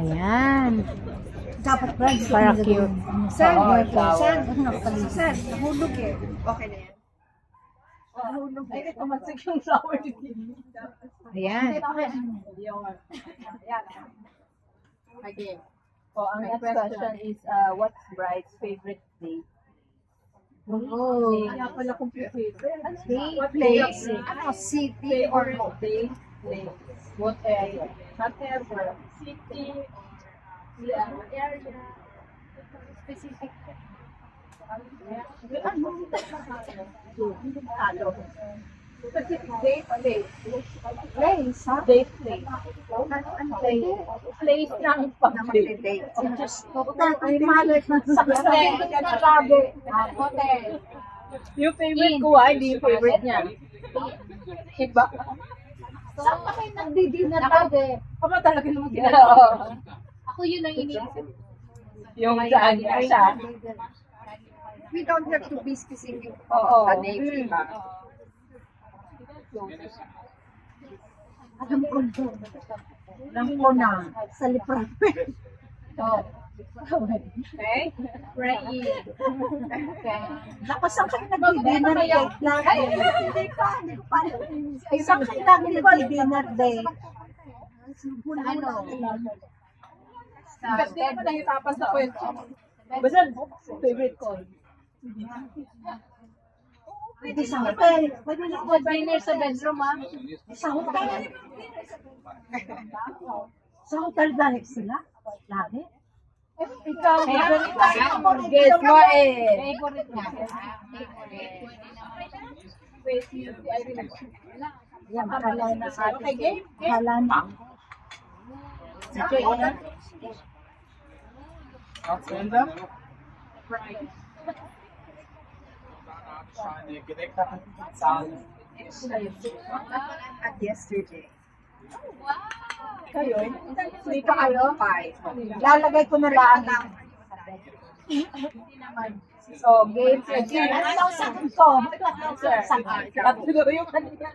Ayan. Dapat brand Para cute. Sir, Sir, sir, nahulog eh. Okay na yan. nahulog. Ay, tumatsik yung flower dito. Ayan. Okay. So, ang next question is, what's Bride's favorite day? Oh. Kaya pala complicated. What place? Ano, city or day? Place. What area? Whatever. City, area, specific. Specific date, place, ha? date, place. Ano place? Place ng pag-date. Date. Ay, malay na sa Hotel. Yung favorite ko, hindi yung favorite niya. Iba. Saan pa kayo nagdi-dinner natin? Ako talaga naman ginagawa. Ako yun ang iniisip. Yung saan niya siya. We don't have to be specific. Oo. Sa name, diba? Alam ko na. Alam ko na. Sa liprap. So, okay? Ready. Okay. Naku, saan kayo nag-dinner date lang? Ay, Hindi pa. Ay, saan kayo nag-dinner date? Ano? Kasi ako nahirapan sa kwento. Basta, favorite ko. Pwede sa hotel. Pwede na Good dinner sa bedroom, ha? sa hotel. Sa hotel dahil sila? Lagi? Ikaw, Favorite. guess mo eh. Favorite nga. Yan, akala na sa Okay, game? akala na. At yesterday. Kayo? Hindi pa kayo? Lalagay ko na lang ng So, game again. ano daw sa ko? Tatlo yung kanina.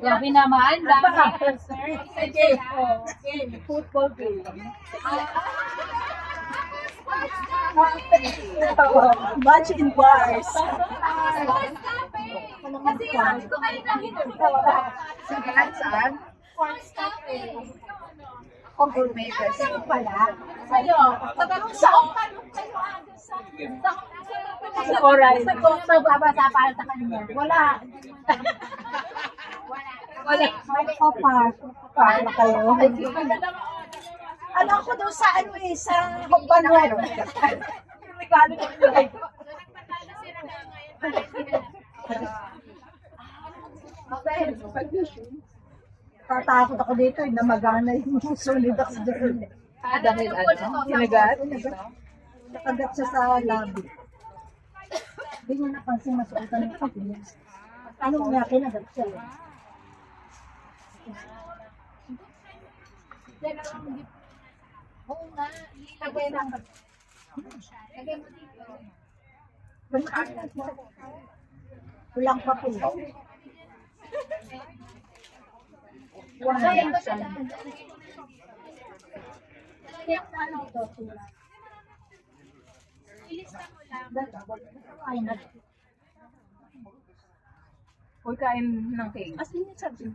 Grabe naman. Sige. Game. Football game. Match in bars. Kasi sabi ko kayo lagi Saan? Ako gourmet kasi pala. Sa'yo. Saan? Sa oras. Magbabasa para sa kanya. Wala. Wala. Ako para kayo. Alam ko daw sa ano eh, sa Hogbanwer. Regalo ko yun. Tatakot ako dito eh, namagana yung sulit ako sa dyan. Dahil ano? Sinagat? Nakagat siya sa labi. Hindi niya napansin masuotan ng kapilya. Anong nga, kinagat siya. Oo nga. Lagay lang. Lagay mo dito. Walang papel. Wala yan ko siya lang. Kaya ano ito? Ilista mo lang. Ay, Huwag kain ng cake. as in, sabi.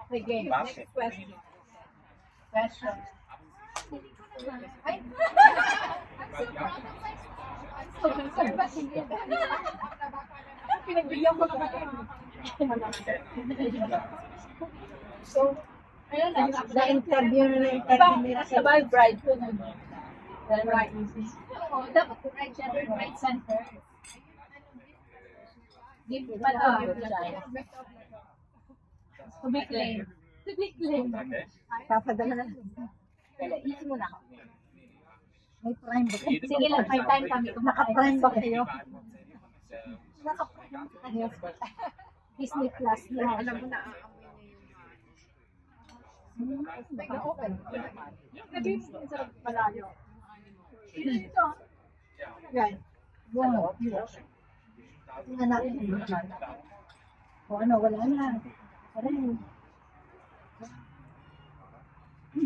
Okay, game. Next question. Question. Ay! Pinagbigyan ko naman. So, ayun lang. Na-interview nila sa Sabay bride ko nun. Right. Oo, dapat right gender, right center. Give pa to. To be claimed. To be claimed. papadala na. Easy mo na ako. May prime ba? Sige lang, may time kami. Naka-prime ba kayo? Naka-prime kayo. Disney Plus na. Alam mo na. Open. Naging sarap malayo. Ito. Yan. Wow. Tingnan natin. O ano, wala na. Wala na.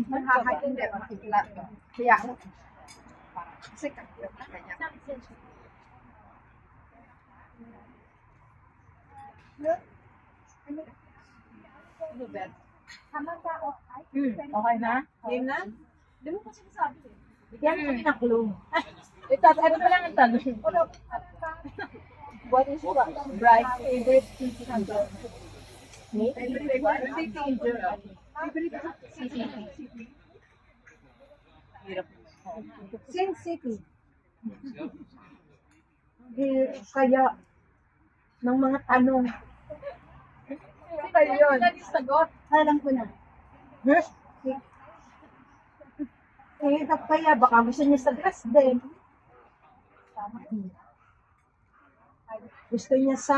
Hindi, makikila. Kaya, kasi kakilap na kanya. Okay na? Game na? Di mo pa sinasabi eh. Bigyan ko ng clue. Ito, ano pa lang ang tanong? What is bride's favorite city in Germany? Favorite city in Germany? Sin City. Kaya, ng mga tanong, Kayo yun. alam ko na. Huh? Eh, kaya baka gusto niya sa grass din. Gusto niya sa...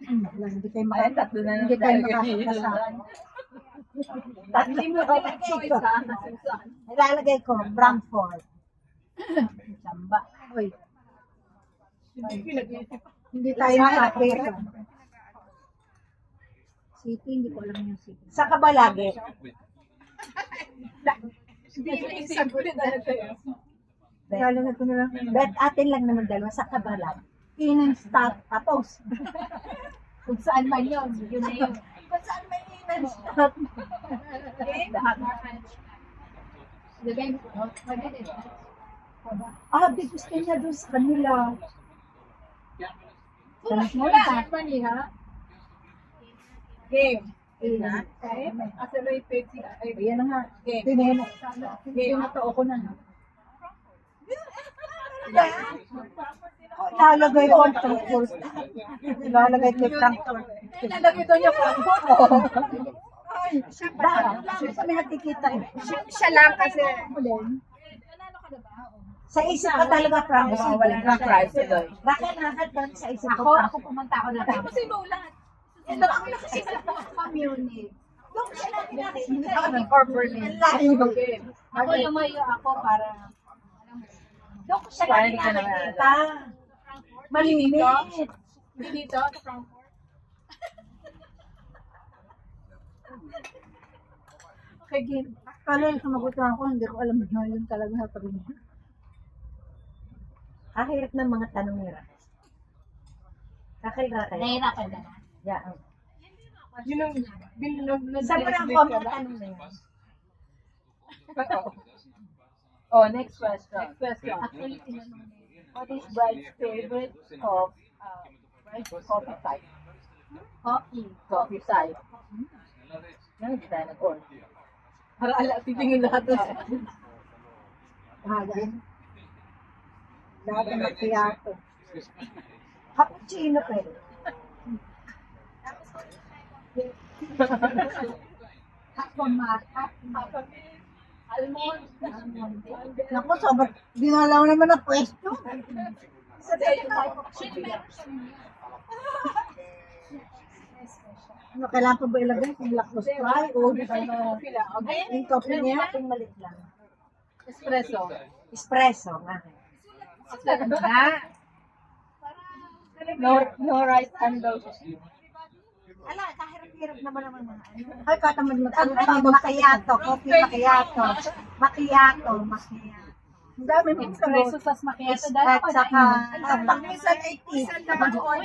Hindi kayo Ayan, tatlo na lang Hindi kayo tayo. makakasama. Tatlo mo ba ito? Nilalagay ko, Frankfurt. Samba. Uy, hindi tayo makapera. City, hindi ko alam yung city. Sa Kabalagi. Nilalagay ko na lang. Bet atin lang naman dalawa sa Kabalagi. Inang-stop. Tapos. Kung saan man yun, yun na yun. Kung saan may inang-stop. Lagay mo, mag-edit. Di gusto niya doon sa kanila. Saan man eh, ha? Game. Accelerated. Ayan na nga. Tineno. Game na to ako na. Ilalagay ko ang Frankfurt. Ilalagay ko yung Frankfurt. Nalagay doon yung Frankfurt. Bakit? Sa may nakikita eh. Siya lang kasi. Sa isip ka talaga Frankfurt. Wala nang price doon. Bakit lahat doon sa isip ko Ako pumunta ako na tapos. Sinulat. Ito ako kasi sa community. Doon siya natin nakikita. Corporate. Ako lumayo ako para Doon ko siya Paano natin ka naman? nakikita. Malimit. dito sa Frankfurt. Kay Game. Kala sumagot ako, hindi ko alam na yun talaga sa pag Kahirap ng mga tanong nila. Kakaiba kayo. Nahirapan ka na. Yeah. Yun yung Sobrang ko mga tanong na yan. Oh, next question. Actually, tinanong niya. What is bride's favorite coffee type? Coffee. Coffee type. Yan, hindi tayo nag-order. Para titingin lahat doon. Bahala. Lahat ng macchiato. Cappuccino pa rin. Almond. Naku, sobrang dinalaw naman ang pwesto. Ano, kailangan pa ba ilagay? Kung lactose fry o yung coffee niya, yung malit lang. Espresso. Espresso, nga. No rice and roses. Ala, kahirap-hirap naman naman mga ano. Ay, katamad mo. Ang macchiato, coffee macchiato. Macchiato. Ang dami mo Espresso sa macchiato. At saka, pag-minsan ay tea. Sino mag-order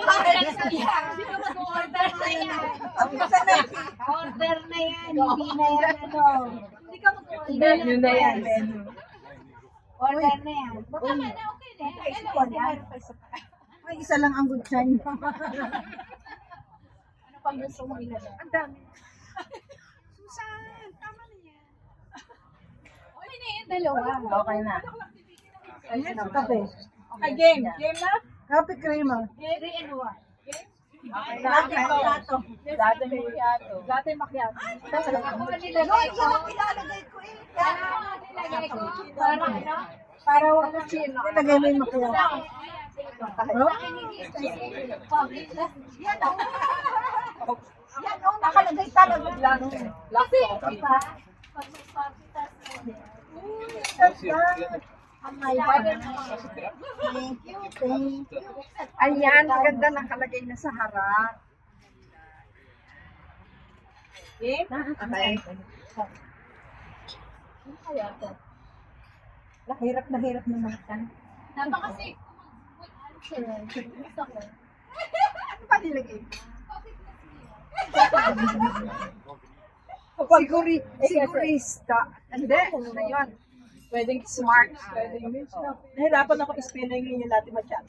na yan? Pag-minsan ay tea. Order na yan. Hindi na yan ano. Hindi ka mag-order. Yun na yan. Order na yan. Baka na, okay na. Ay, isa lang ang good sign. Ano pang gusto mo ilagay? Ang dami. Susan, tama na yan. Okay na yan, dalawa. Okay na. Ayan, kape. Okay, game. Game na? Kape crema. 3 and 1. Latte macchiato. Latte macchiato. Latte macchiato. Ako No, nilagay ko. yan ang ilalagay ko eh. Nilagay ko. Para ano? Para wala chino. Ilagay mo yung macchiato. Oh? Yan o. Yan o, nakalagay talaga lang. Kasi, diba? Thank you, thank you. Ayan, maganda nakalagay na sa harap. Game? Okay. Hirap na mata. Napakasi. Gusto ko. Ano pa nilagay? Sigurista. Hindi, ano na yun? Pwedeng smart. Pwedeng nahirapan ako spelling yung natin masyado.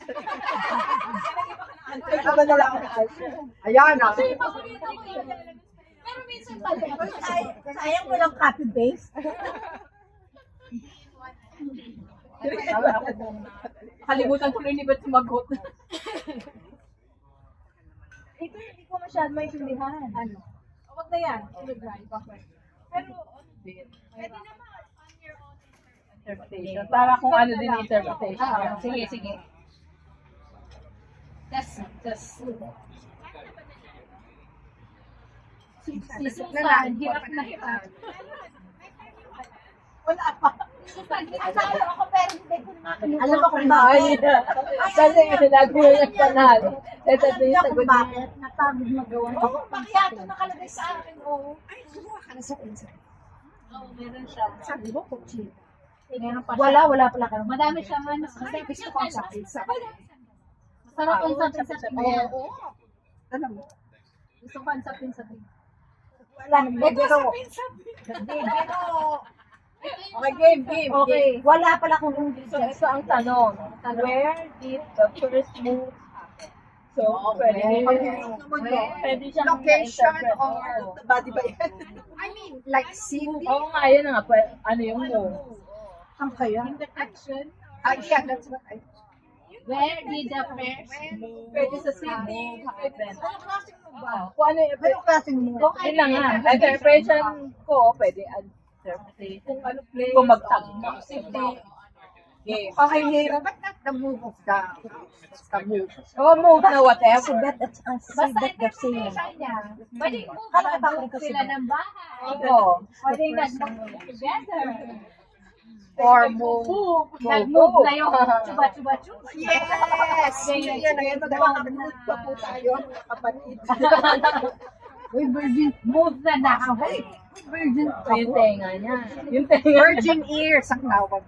Ay, ka ba na lang ako na Ayan ah. Paborito ko yun. Pero minsan pala. Sayang mo lang copy-paste. Kalimutan ko rin ba't sumagot. Ito hindi ko masyado maintindihan. Ano? Huwag na yan. Pero, pwede naman on your own interpretation. Para kung ano din yung interpretation. Sige, sige. Just. Susan, hirap na hirap. Wala pa. Susan, natalo ako pero hindi ko nakinuha. Alam mo kung bakit? Kasi nagagawa yung panalo. Ito Alam yung niyo sagot kung niya. bakit? Napagod magawa. Oo, bakyato nakalagay sa akin, oh. Ay, gumawa ka na sa pinsan. Oo, meron siya. Sabi mo, kutsi. Meron pa siya. Wala pala ka. Madami siyang ano. Kasi gusto ko ang sa pinsan. Masarap ang sapin-sapin niya. Alam mo? Gusto ko ang sapin-sapin. Wala nang bibiro. Bibiro. Okay, game. Okay, wala pala kung English. So, ito ang tanong. Where did the first move happen? So, pwede pwede siyang Location ma-interpret. or Oo. body ba yan? I mean, like city? Oo nga, yun na nga. Ano yung move? Ang kaya? In the action, Yeah, that's what I... where did the first Pwede sa city. Pwede. Anong klaseng mo ba? Kung ano yung Anong klaseng mo? yun na nga. Interpretation ko, pwede interpretation. Kung ano play. Kung mag-tag city. Game. Okay, hirap. Ba't not the move of the... O move na whatever. basta interpretation niya. Pwede move sila ng bahay. Oo. Pwede nag-move together. Or move. Nag-move na yung chuba-chuba-chuba. Yes! Ganyan. Yan na yan. Magkakapanood pa po tayo, mga kapatid. Uy, virgin. Move na ako. Virgin. Yung tenga niya. Yung tenga. Virgin ears ang tawag.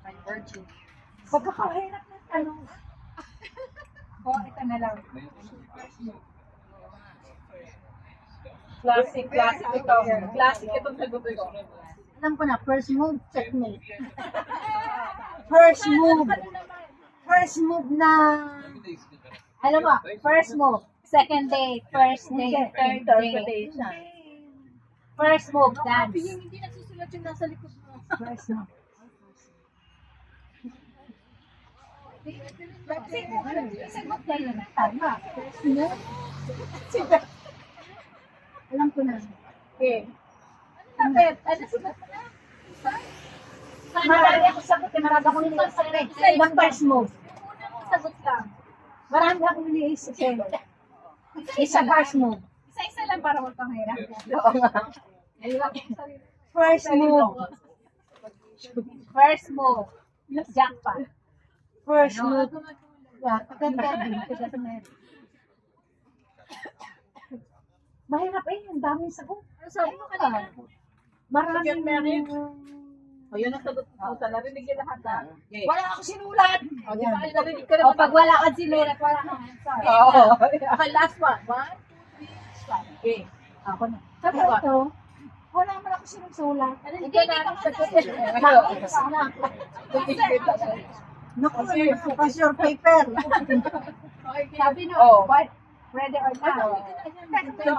Ay, virgin. Pagkakahirap ng tanong. Ito na lang. Classic ito. Classic itong sagot ko. Alam ko na, first move, checkmate. First move. First move na... Alam mo, first move, second day, first day, third day. Interpretation. First move, dance. Hindi nagsusulat yung nasa likod mo. First move. Sagot na yun. Tama. First move. Alam ko na. Okay. Sagot. Ano sagot mo na? Marami ako sagot eh. Marami akong niliisip eh. Sa ibang first move. Una mong sagot lang. Marami akong niliisip eh. Isa first move. Isa-isa lang para huwag kang hirap. Oo nga. First move. First move, jackpot. First move. Yeah, paganda din. Mahirap eh. Ang daming sagot. Ano sabi mo kanina? Maraming... O yun ang sagot ko. Sa narinig yung lahat ha. Okay. Wala ako sinulat. O di ba? Narinig ka O naman. pag wala kang sinulat, wala kang answer. Oo. Okay, last one. 1, 3, Okay. Ako na. Sabi ito, wala man ako sinusulat. Hindi ka sagot. Naku, focus your paper. Sabi no, Oh. what? Ready or not? So,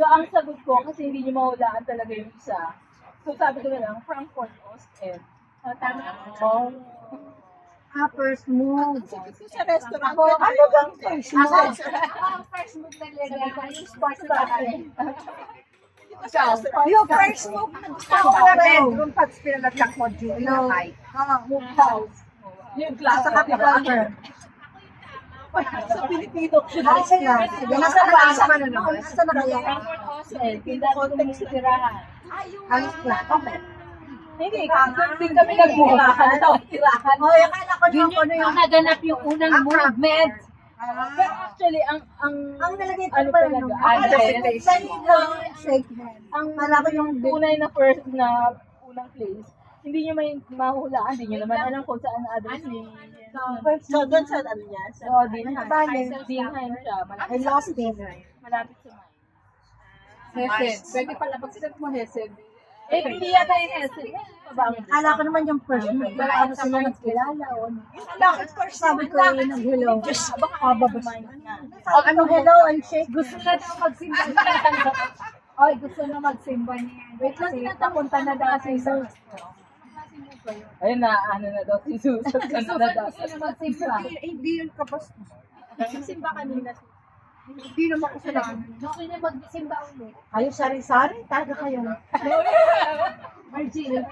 ang sagot ko, kasi hindi nyo mahulaan talaga yung isa. So, sabi ko na lang, Frankfurt, Ostend. So, tama. Oh. First move. Sa restaurant. Ano bang first move? Ang first move na nilagay ko, yung sports na akin. Yung first move na gusto ko na rin. Yung pag pinalagyan ko, junior high. Move house. Yung class Sa kapitbacker. sa Pilipino. Alis na. Nasa na kaya? Nasa na kaya? Frankfurt, Ostend. Yung dati kong tirahan. Alis na. Okay. Hindi, kasi kami nagmura. Tirahan. Oh, akala ko yung ano yung Ang naganap yung unang movement. Pero actually, ang nalagay ko ano pa talaga, address. address. Shake hand. Ang Kala ko yung tunay na first na unang place, hindi nyo may mahulaan, hindi nyo naman alam kung saan ang address ni So, doon sa ano niya? So, Dinheim. Dinheim siya. I lost him. Malapit sa Mine. Hesed. Pwede pala, pag sinet mo Hesed. Eh, hindi yata yung Hesed. Kala ko naman yung first mo. Pero ano sila nagkilala o ano. Sabi ko yung nag-hello. Kababas na. Ano hello and shake. Gusto na daw magsimba niya. Oy, gusto na magsimba niya. Wait lang, tinatapunta na daw kasi sa... Ayun na, ano na daw, si Susan. Ano na daw. Gusto na magsimba. Hindi yun kabastos. Simba kanina. Hindi naman kasalanan. Gusto niya magsimba ulit. Kayo sari-sari, taga kayo. Margin.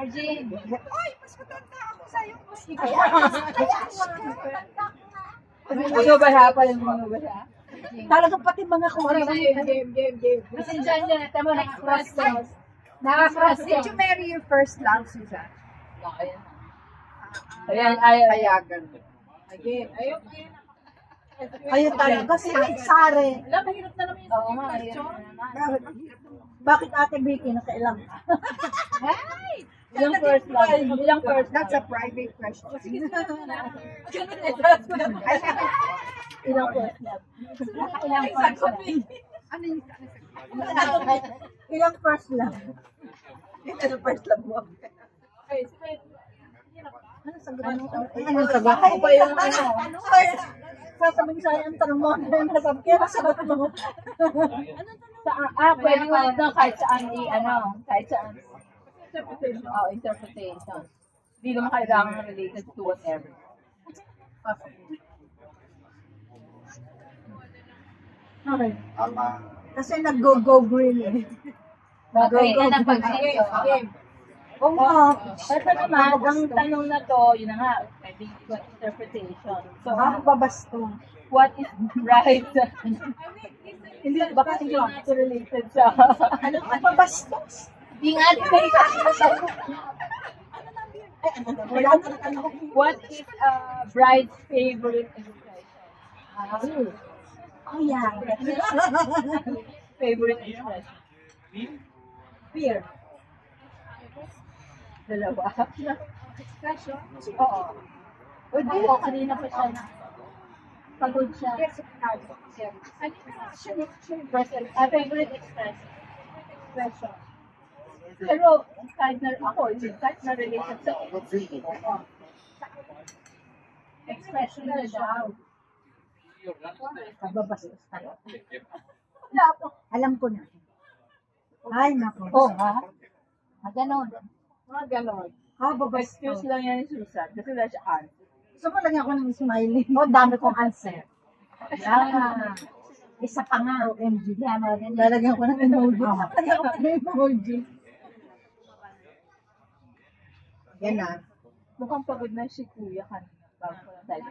Ay, mas matanda ako sa'yo. Mas Ano ba siya pa yung mga ba siya? Talagang pati mga kuwari. game. Kasi dyan, tama, naka-cross. Naka-cross Did you marry your first love, Susan? Ayan, ayan. Payagan. Again. Ayun. Kayo talaga, sari-sari. Alam, mahirap na naman yung Oo nga, yun naman. Bakit Ate Vicky nakailang? Ilang first love? Ilang first That's a private question. Ilang first love? Ilang first love. Ano yung Ilang first lang? ano first love mo? Okay, straight. Ano sagot? Ano sagot? Ako ba yung ano? Sasabihin sa'yo ang tanong mo. Ano nasabi? Kaya sagot mo. Pwede mo na kahit saan kahit saan. Interpretation. Interpretation. Hindi naman kailangan related to whatever. Okay. Kasi nag-go green eh. Okay, yan ang pag-game. Oo nga. Ito naman, ang tanong na to, yun na nga, I think interpretation. So, Babasto. what is right? Hindi, baka hindi ito related sa... Ano ka babastos? Di nga, di ba What is a bride's favorite expression? Oh yeah. Favorite expression? Fear. Dalawa. expression? Oo. Oo, kanina pa siya na. Pagod siya. Favorite expression. Pero kahit na ako, kahit na related sa expression na daw. Babastos tayo. Wala po. Alam ko na. Ay, nako. Oh, ha? Ganon. Mga ganon. Babastos. Excuse lang yan ni Susan kasi wala siya answer. Gusto mo lagyan ako ng smiley. Oh, dami kong answer. Ah, isa pa nga. OMG. Lalagyan ko ng emoji. Lalagyan ko ng emoji. Yan na. Mukhang pagod na si Kuya kanina. Bago ko lang tayo.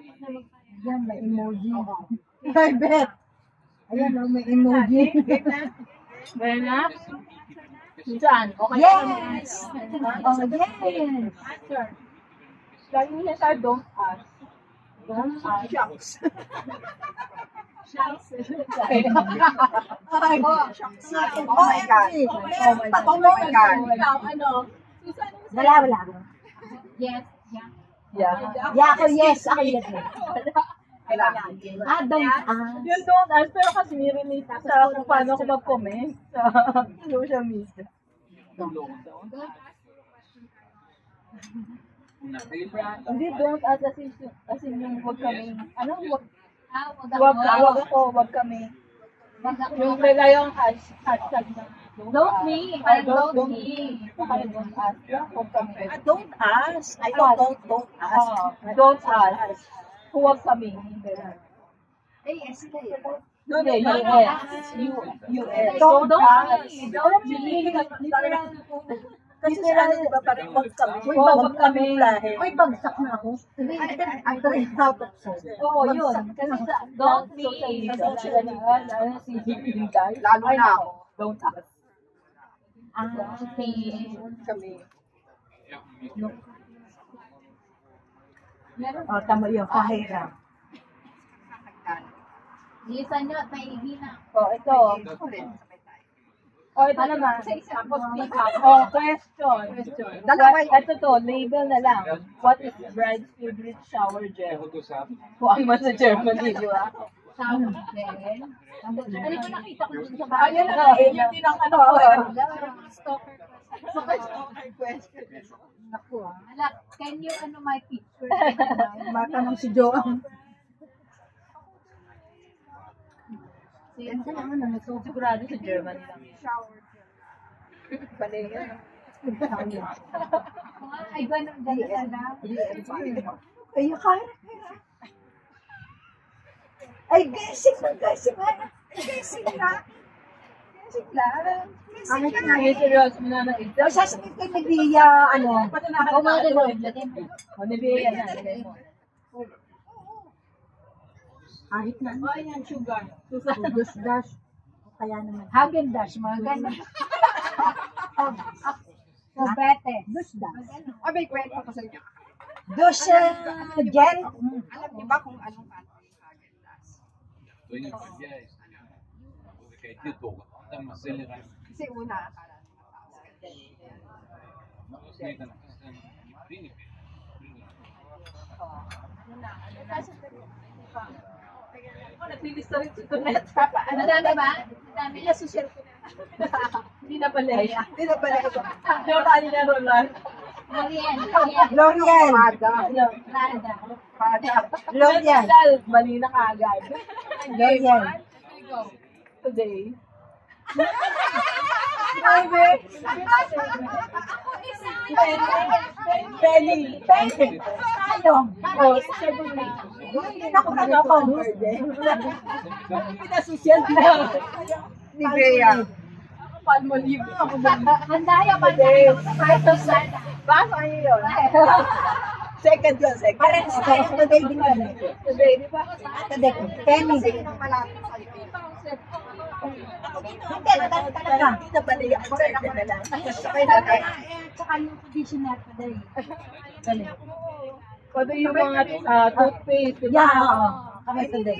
Yan, may emoji. I bet. Ayan, oh, may emoji. Well na? Susan, okay Yes! Oh, yes! Answer. Lagi niya sa don't ask. Don't ask. Shucks. Ay, Oh my God. Oh my God. Ano? wala. Yes, yeah. Yeah. Yeah, ako yes. Ako yes. Wala. Don't Yung don't ask, pero kasi relate sa kung paano ako mag-comment sa social media. Hindi, don't ask as in yung wag kami, wag kami. Yung kaya yung hashtag na Don't me. Don't me. Don't ask lang, wag kami. Don't ask. I don't ask. Don't ask. Huwag kami. Yes, Hindi, US. Don't ask. me. Don't me. Kasi sa ano, di ba, parang wag kami. Wag kami. Uy, bagsak na ako. I turned out of soul. Oo, yun. Kasi sa don't me. Si Hinday. Lalo na ako. Don't ask. Kami. Oh, tama yun. Kahirap. Lisan nyo at may hihina. Oh, ito. Oh, ito naman. Tapos pick up. Oh, question. Ito to, label na lang. What is bride's favorite shower gel? Kuhaan mo sa Germany, di ba? Sound gel. Ano ba nakita ko dun sa bahay? Ayun na, yun din ang ano. Stalker question. Naku ah. Ala, can you my picture? Matanong si Joang. Sino? Sigurado sa Germany lang. Ay, ganun na. Ay, kaya. Ay, guessing na. Guessing lang. Ay, seryoso mo na na ito. Ay, sasabihin kay Nabia, ano, O, mga ganun. Lagyan mo. O, nabigyan na. kahit na. Oh, yan, sugar. Dus dash. Kaya naman. Hagen Dash, mga ganun. Sobrete. Dus dash. May kwento ko sa inyo. Dus gel. Alam niyo ba kung anong Kasi una, akala Naglilista rin sa tunet. Madami ba? Madami. Hindi na pala. Hindi na pala ito. Yung kanina Roland. L'Oreal. Prada. L'Oreal. Mali na kaagad. L'Oreal. Today. Penny. Tayo. Oh, sabi na. Hindi na ako nag-cover. Pinasusyal na. Ni Bea. Palmolive. Handaya pa rin. Basta kayo yun. Second yun, second. Parehas tayo. Today din kami. Today, di ba? Today. Penny. Nang malapit sa'yo. Hindi, talaga. Hindi na pala yung second na lang. Sakay na tayo. Tsaka yung conditioner pa din. Pwede yung mga toothpaste. di ba? Yeah, oo. Kami today.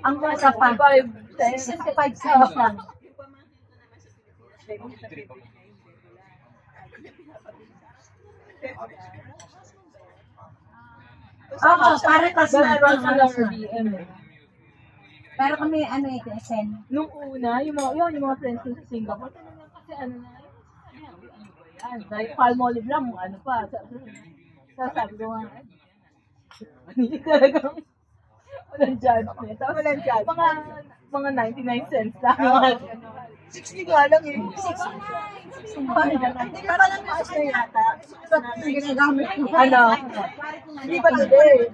Ang kasa pa. 65 65 cents lang. Oo, para kasi Meron ka lang BM. pero kami, ano ito, SN. Nung una, yung mga friends ko sa Singapore, talagang kasi ano na, yan. Dahil Palmolive lang, ano pa. Sabi ko nga, hindi talagang walang judgment. Tapos, mga 99 cents lang. 60 nga lang eh. 69. Hindi pa lang taas na yata. Sige, nagamit ko. Ano? Hindi pa today.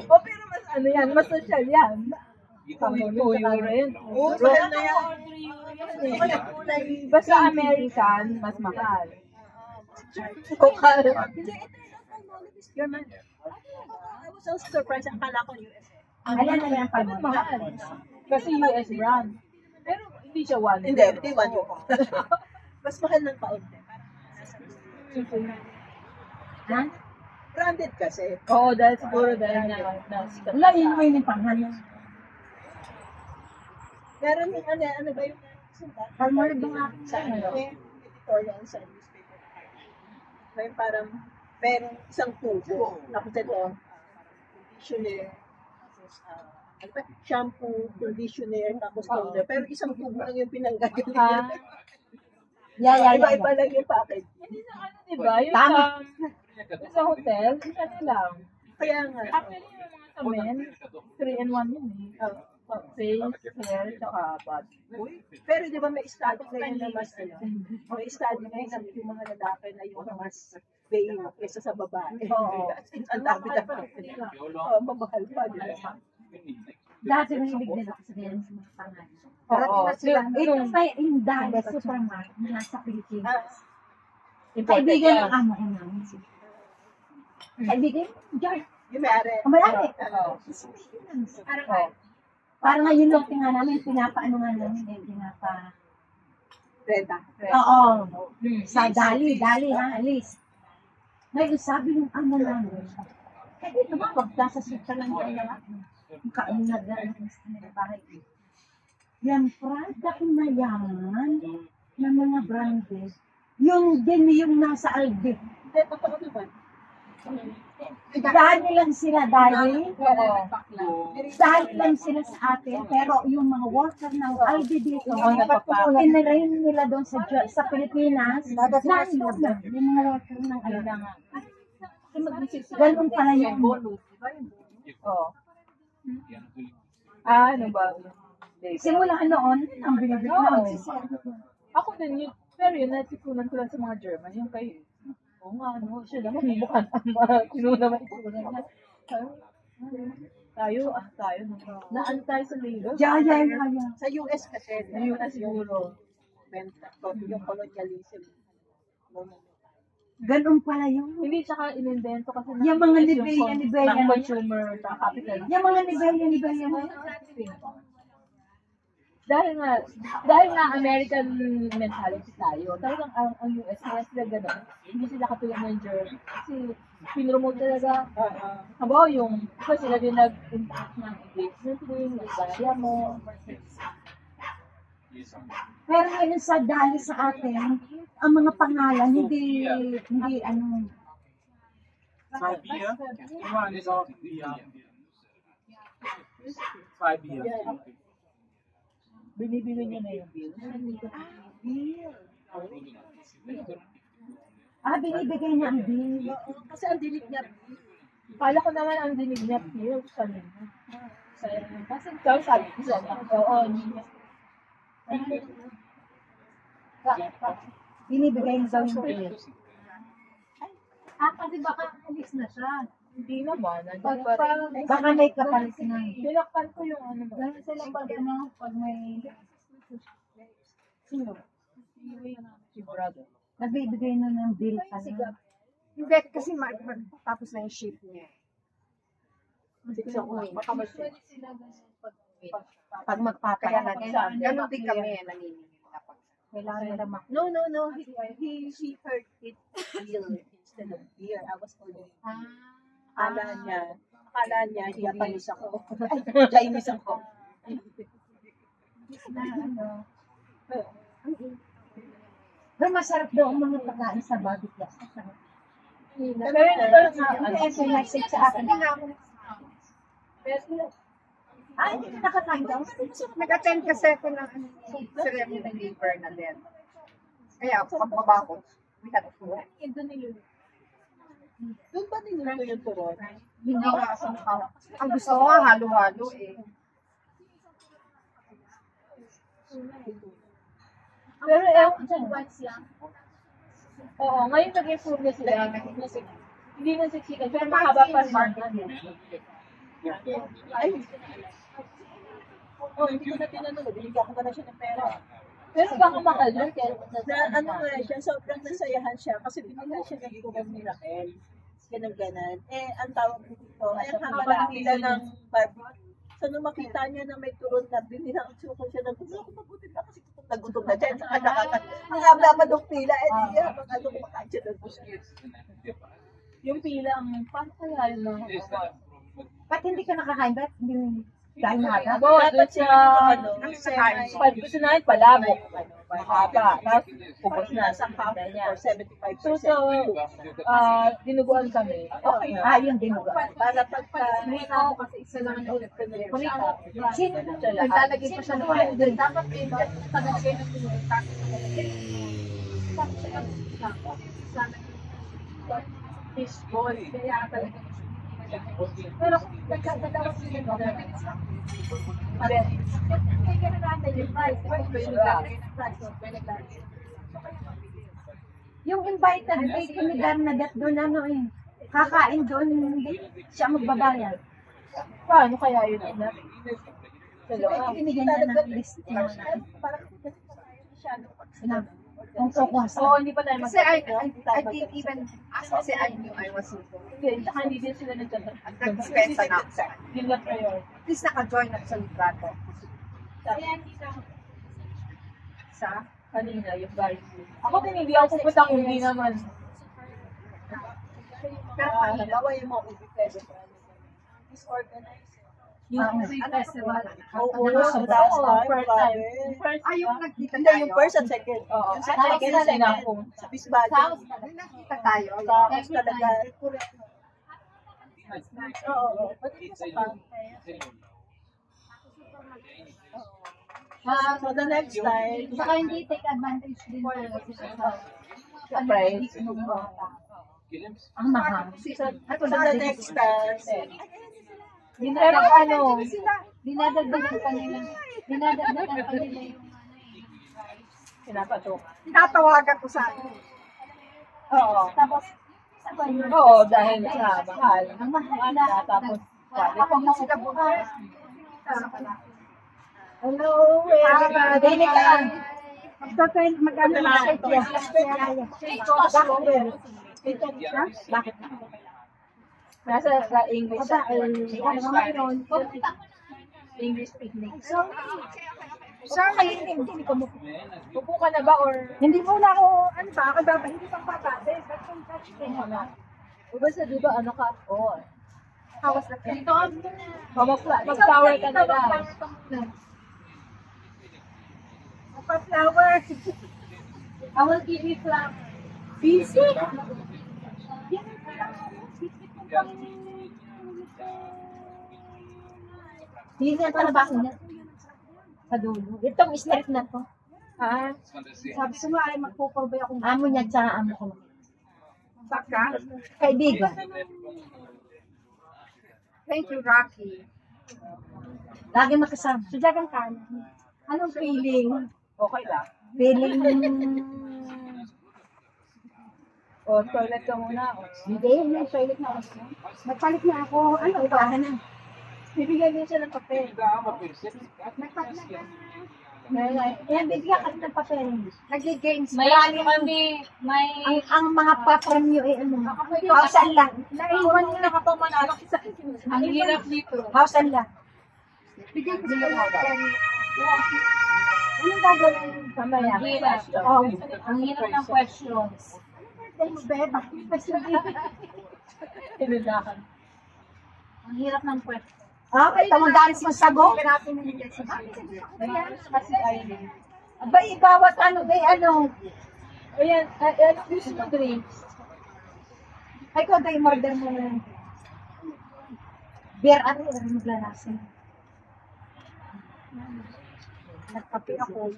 O pero mas ano yan, mas social yan. 2 euro yun. Oo, mahal na yan. Basta American, mas mahal. Local. I was so surprised. Akala ko US. Ayan na yan, Bakit mahal? Kasi US brand. Pero hindi siya one. Hindi one euro. Mas mahal ng paunti. Ha? Branded kasi. Oo, dahil siguro dahil na Wala, yun mo yung pangalan. Meron yung ano ba yung Palmolive ba nga? sa editorial sa newspaper. May parang merong isang tubo na kung ito, conditioner, tapos ano ba, shampoo, conditioner, tapos toner. Pero isang tubo lang yung pinanggagalingan. Yeah. Iba-iba lang yung package. Hindi na ano, diba? Yung Tama. sa hotel, isa na lang. Kaya nga. Actually, yung mga sa men, 3-in-1 yun eh. Face, hair, tsaka body. Pero di ba may study ngayon na mas may study ngayon na yung mga lalaki na yung mas babe kaysa sa babae. Oo. Ang dami na mamahal pa, di ba? Dati mahilig nila kasi nila sa mga pangalan. Oo. Ito pa yung dali supermarket na nasa Pilipinas. Important Kaibigan yan. ng amo ko namin. Kaibigan? George. Yung may-ari. Kamayari. Oo. Oo. Parang ngayon lang nga namin, pinapaano nga namin, Renta. Oo. Sa dali ha, alis. Ngayon, sabi ng ama namin, dito ba, pagka sa sita lang yung dalawa. Kaano na dyan ang bahay. Yan, product na yan ng mga branded. Yung din yung nasa Albi. Hindi, totoo naman. Dahil lang sila dahil. Oo. Dahil lang sila sa atin, pero yung mga worker ng Albi dito, nagpapakita. pinarayin nila doon sa Pilipinas, nandun na yung mga worker ng Albi. Ganun pala yun. Oo. Ah, ano ba? Simula noon, ang binibig Oo. namin. Ako din yun. Pero yun, natutunan ko lang sa mga German. Yung kayo. Oo nga, ano, siya lang mukha na kinuna man itsura niya. Tayo, naan tayo sa Lagos. Yeah. Sa US kasi, Ayun na siguro. yung colonialism. Ganun pala yun. Hindi, tsaka inimbento kasi Yung mga US Nibeya, ng consumer capital. Yung mga Nibeya mo. Dahil nga American mentality tayo, talagang ang US, kaya sila gano'n, hindi sila katulad ng German. Kasi pinromote talaga, habaw yung, kasi sila din nag-impact ng engagement ring, nagbarya mo. Pero ngayon sa dahil sa atin, ang mga pangalan, hindi ano, Bier. Immer ist auch Bier. 2 Bier. Binibili niya na yung bill. binibigay niya ang bill. Kasi ang dilig niya, Kala ko naman ang dinig niya bill sa nila. Kasi ikaw sabi ko sa oo, Binibigay niya daw yung bill. Kasi baka alis na siya. hindi naman. Pag Baka may kapalit na. Tinakpan ko yung ano ba? Ganun sila pag may Sino? Si brother. Nagbibigay na ng bill pa na. Hindi, kasi tapos na yung shift niya. baka mas Pag magpapaya na siya, ganun din kami, naniningil na pag Kailangan nila No. He heard it real instead of beer. I was ordering. Akala niya, Japanese ako. Chinese ako. Pero masarap daw ang mga pagkain sa barbecue. Pero ito na, Kasi message sa akin. Ay, hindi ka nakakain daw. Nag-attend kasi ako ng ceremony liver na din. Kaya pagbaba ko, we had to work. Doon ba niluto yung turon? Hindi nga ako ang gusto ko nga halo-halo eh. pero oo, ngayon nag-improve na sila. Hindi na siksikan, pero mahaba pa rin. Ay, hindi ko na tinanong. Binigyan ko na siya ng pera. Pero baka mahal yun, kaya Na ano nga siya, sobrang nasayahan siya kasi binigyan siya ng turon ni Raquel. Ganon. Ang tawag ko dito, ay ang haba ng pila ng barbecue. So, nung makita niya na may turon na, binirang suko siya ng gusto ko mabuti na kasi nagutom na siya. Ang haba ng pila, di yan. Ano kumakain siya ng gusto. yung pila ang paano kaya yun mga Ba't hindi ka nakakain? Ba't hindi dahil nata? Abo, doon sa, Semi. gusto namin palabok. Mahaba. Tapos, ubos na. Nasa half or 75%. So, dinuguan kami. Okay. Yun din mo. Para pagka kasi isa lang ang ulit ko na yun. Sino? Naglalagay pa siya ng powder. Dapat tagalagay ng pinunta. Fishball. Kaya talaga. Pero kung nagkakatawa sila na hindi ka natin yung price. Yung invited kay Kinigar na dat doon kakain doon, hindi siya magbabayad. Paano kaya yun? Binigyan niya ng list. Kung kukuha sa Oo, hindi pa tayo Kasi I didn't even ask kasi I knew I was Hindi, saka hindi din sila nag-dispensa na ako. Yun na priority. At least naka-join ako sa litrato. sa Kanina, yung barbecue. Ako din, hindi ako pupunta kung hindi naman. Pero halimbawa yung mga ubi pwede disorganized. Yung free festival. Oo, First last time, first grabe. time. First, Ay, yung nagkita Hindi, tayo. yung first and second. Oo. Yung Tapos second, na second. ako. Sa Bisbado. South Yung nakita tayo. Tapos talaga. Oo. Pati sa pa. So the next time, Saka hindi take advantage din talaga sila sa Price. ang mahal. so the next time, Pero ano, Dinadagdagan pa nila yung pinapatok. Tinatawagan ko sa akin. Oo. tapos sabay yun. Oo, dahil sa mahal. Ang mahal na. Tapos, Ako mo sila bukas. hello, everybody. Dinig ka lang. Magkano na sa kaya? Bakit? Nasa sa English. English picnic. Sorry, hindi ko mo. Upo ka na ba or Hindi mo na ako, ano ba, ako ba, hindi pang papate. That's some touch thing. o basta di ba ano ka? Oo. Hawas na kayo. Dito, Mag-flower ka na lang. Pa-flower. I will give you flower. Busy. Hindi na pala ba niya? Sa dulo. Itong street na to. Ha? Sabi ko nga ay magpupurbay ako. Amo niya tsaka amo ko. Baka. Kaibigan. Thank you, Rocky. Lagi makasama. Sudagan ka. Anong feeling? Okay lang. Feeling O, toilet ka muna. Hindi, may toilet na ako. Nagpalit na ako. Ano ba? Bibigyan din siya ng papel. Nagpalit na. Yan, bibigyan ka ng papel. Nag-games. Marami kami, ang mga papremyo ay ano, Hausan lang. Naiwan mo na kapag manalo sa ang hirap dito. Hausan lang. Bigay ko sila ng Anong gagawin? Mamaya. ang hirap. Oh, Ang hirap ng questions. thanks, Beth. Tinudakan. Ang hirap ng questions. Okay, tamang-garis mo sagot. Kasi Aileen. Abay, bawat ano, ano. Ayan, ano gusto mo drinks? Ay, ko tayo murder mo na. Beer, ano yung maglalasin? Nagkape ako.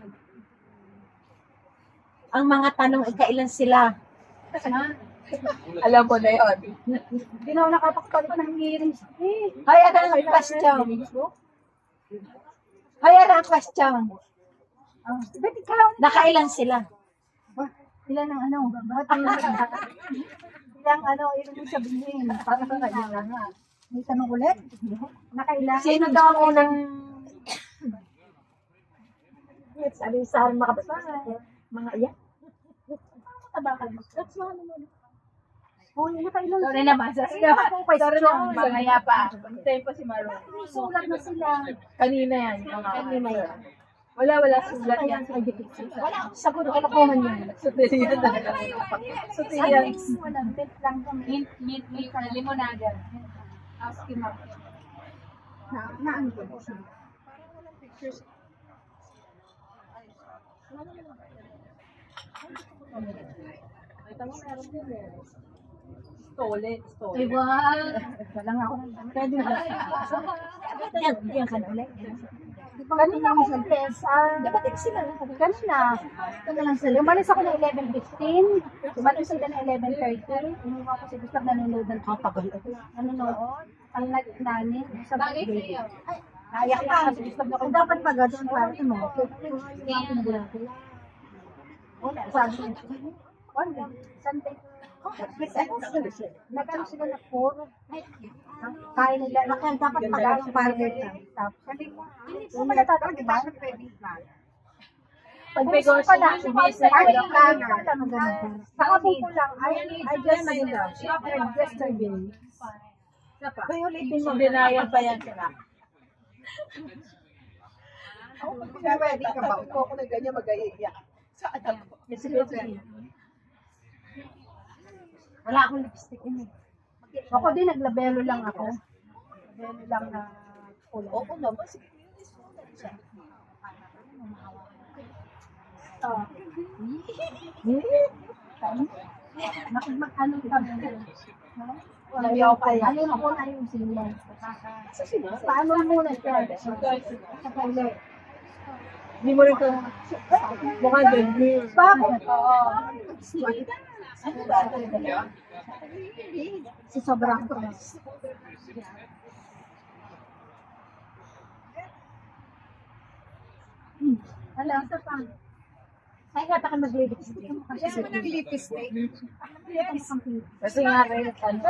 Ang mga tanong ay kailan sila? Alam mo na yun. Hindi na ako nakapakpag ng hearing. Hay, ano ang question? Hay, ano ang question? Ba't ikaw? Nakailan sila? Ilan ang ano? Ilang ano, ilan yung sabihin? Para ba kayo na nga? May tanong ulit? Nakailan? Sino daw ang unang sabi sa akin mga iyak? That's one naman. Oh, nakailan? Sorry na ba? Sorry na ba? Sorry na. Mamaya pa. Hintayin pa si Maro. Sulat na sila. Kanina yan. Kanina yan. Wala sulat yan. Wala akong sagot. Wala ko man yan. Sutilian na lang. Sutilian. Wala, bet lang kami. Meet limonada. Ask him up. Naan ko. Stolen. Ay, wow. Wala nga ako. Pwede ba? Yan ka na ulit. Kanina ako sa Tessa. Dapat sila lang. Kanina. Kanina lang sila. Umalis ako ng 11:15. Umalis sila ng 11:30. Umuha ko si Gustav nanonood ng nanonood. Ang nag-nani. Sa Bagay sa'yo. Nayak na kasi Gustav na ako. Dapat pa gano'n para mo. Wala. Sabi niya. Wala. Sunday. Nagano sila na 4. Kaya nila. Dapat pag-alang para nila. Hindi mo nagtatawag, di ba? Pwede na. Pag may gusto na, si Misa. Nakapupo lang. I just yesterday. Kaya ulitin mo. Dinayan pa yan sila. Pwede ka ba? Ako na ganyan mag-aiiyak. Sa anak ko. Wala akong lipstick ini. Ako din, naglabelo lang ako. Naglabelo lang na Oo naman, sige, linis mo na siya. Ano mo na yung sila? Sa sila? Paano muna siya? Sa toilet. Hindi mo rin ka, mukha din. Bakit? Ano ba? Si sobrang cross. Wala, isa pa. Ay, nga ka mag-lipstick. Kaya mo ng lipstick. Kasi nga rin, ano,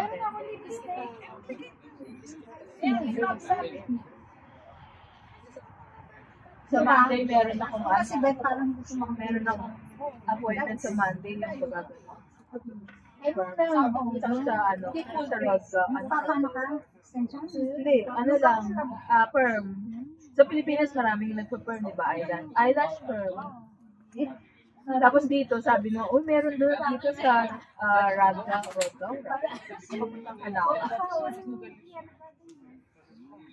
sa Monday meron akong Kasi Ben, parang gusto mo meron akong appointment sa Monday yung pagkakita. Ay, pero Sa ano, sa Rosa, ano. paano ka? Extension? Hindi, ano lang, perm. Sa Pilipinas maraming nagpa-perm, di ba? Eyelash perm. Tapos dito, sabi mo, uy, meron doon dito sa Radha Roto. Papuntang Kalawa.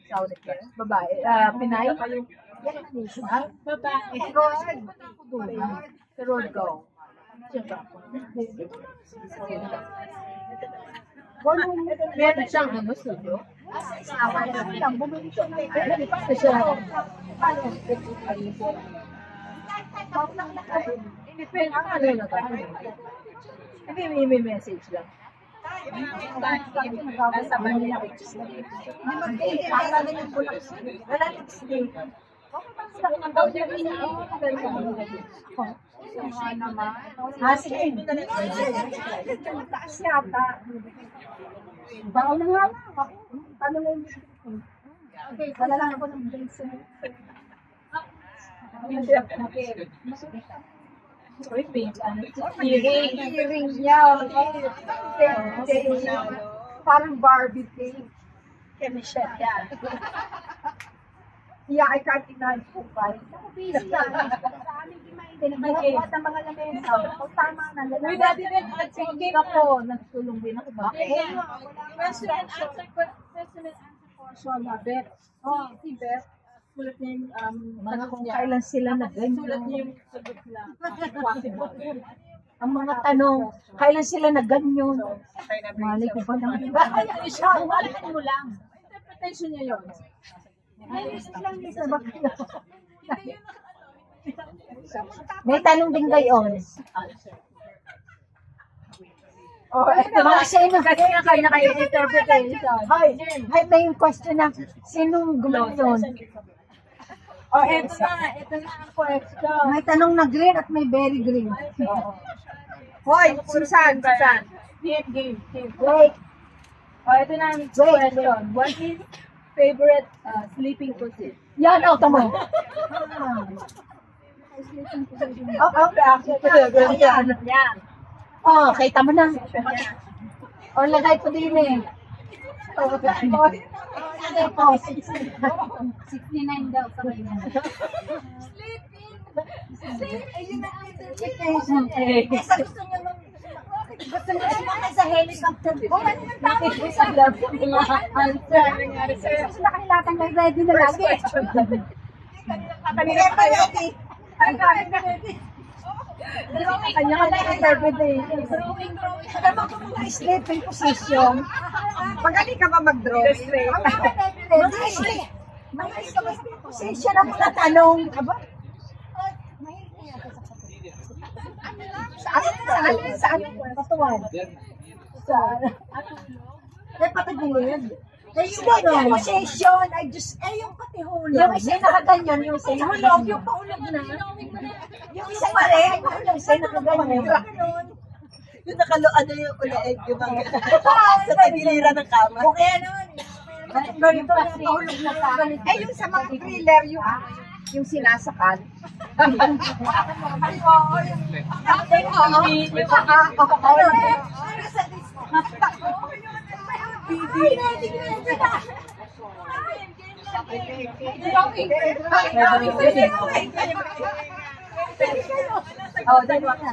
Saudi ka. Babae. Pinay. Ha? Babae. Sa Road Go. Meron siyang ano, studio. Bumili siya ng Ano siya? Depende ang ano na tayo. Hindi, may message lang. Nasa Manila. Para na yung bulak. Wala lipstick. Sige. Taas yata. Baka na nga lang. Paano na yung okay, wala lang ako ng bracer. Uy, pink. Ano? Earring niya. Parang Barbie pink. Kaya Michelle yan. Yeah, I can't imagine kung ba. Busy yan. Sa aming kimain, nagbuhat ng mga lamesa. O tama na, Uy, lalaki. dati din, nag-pink ako. Nagtulong din ako. Bakit? Question and answer portion na Bet. Oh, si Bet. Sulat niya yung, Mga kung kailan sila na sulat niya ganyan. yung sagot na possible. Ang mga tanong, kailan sila na ganyan. Mali ko pa naman. Walaan mo lang. Interpretation niya yun. May tanong din gayon. Oh, ito Mga sino? kasi nga kayo na kayo interpretation. Ay, may question na, sinong gumawa yun? Oh, ito na ang question. May tanong na green at may very green. Hoy, Susan. Game. Wait, Oh, ito na ang question. What is favorite sleeping position? yan, tama. Yan. Oh, kita mo na. O, lagay ko din eh. Lagay ko. 69 daw sa kanya. Gusto niyo sumakay sa helicopter. Kasi nakahilatang may ready na lagi. Kanya ka na interpretation. Alam mo kung mga sleeping position. Magaling ka ba mag-drawing? Mga sleeping position ang mga tanong. Aba? Saan? Patuwan. Saan? Patagulid. Sleeping position. Yung patihulog. Yung isa nakaganyan, yung isa nakaganyan. Yung paulog na. Yung isa pa rin, yung isa nakaganyan. Yung ano yung ulaeg, yung mga sa tagiliran ng kama. O kaya nun, ganito na paulog na sa yung sa mga thriller, yung sinasakal. Oh, dalawa na.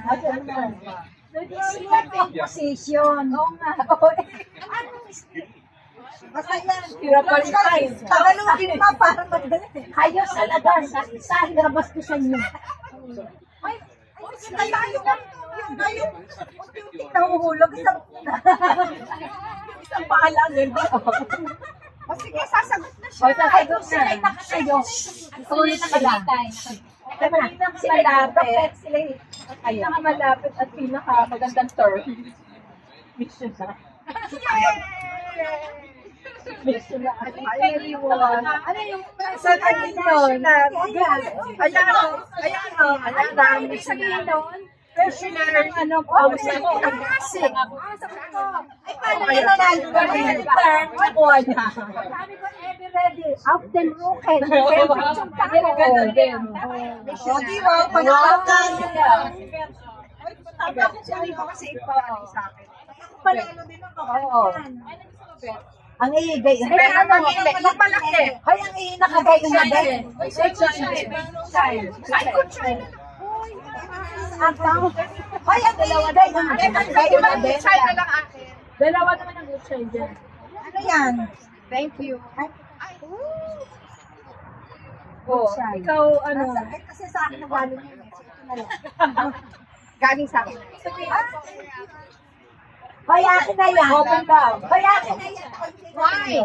Sleeping position. Oo nga. Basta yan. Hirap pa rin tayo. Tagalogin pa para magdala. Kayo sa labas, sa labas ko sa inyo. Ay, kaya yung unti-unti nahuhulog. Isang paalangan ba? O sige, sasagot na siya. O, sasagot Ay, sila na. nakakayo. Tuloy na nakalitay. Pinakamalapit. Pinakamalapit at pinakamagandang term. Mission na. Mission na. Ano yung Sa yun? Ayan o. Ibig sabihin nun, personal, pausan ko ang kasi. Ay, paano ka nanalo ka rin? Term, nakuha niya. Sabi ko, every ready, out them rocket. O, di ba? Panakalan. Tama ko siya rin kasi ikaw sa akin. Panalo din ako. Oo. Ang iigay. Pero yung malaki. Ay, ang iinakagay yung nabay. Ay, ang iigay yung nabay. Dalawa naman ang good child dyan. Ano yan? Thank you. Oh, ikaw, ano? Kasi sa akin na galing yun. Galing sa akin. Hoy, akin na yan. Open down. Hoy, akin na yan. Why?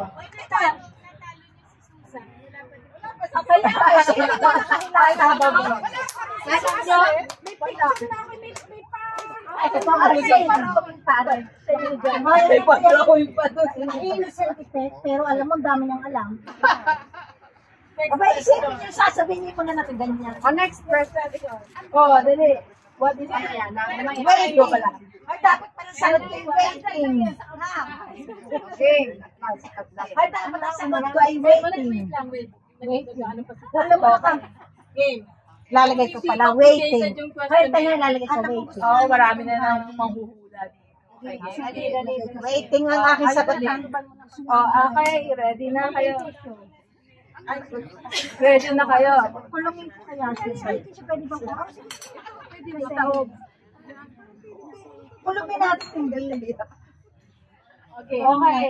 Innocent effect, pero alam mo, dami niyang alam. Abay, isipin niyo, sasabihin niyo ko na nakaganyan. Next question. Oh, dali. What is it? Waiting. Ay, dapat pala sagot ko yung waiting. Ay, dapat ang sagot ko ay waiting. Game. Lalagay ko pala, waiting. Ay, tayo lalagay sa waiting. Oo, marami na nang manghuhula dito. Waiting ang aking sagot. Oh, okay, ready na kayo. Ready na kayo. Kulungin ko kaya siya. Pwede ba ko? Pwede ba sa kulungin natin yung dali. Okay. Okay.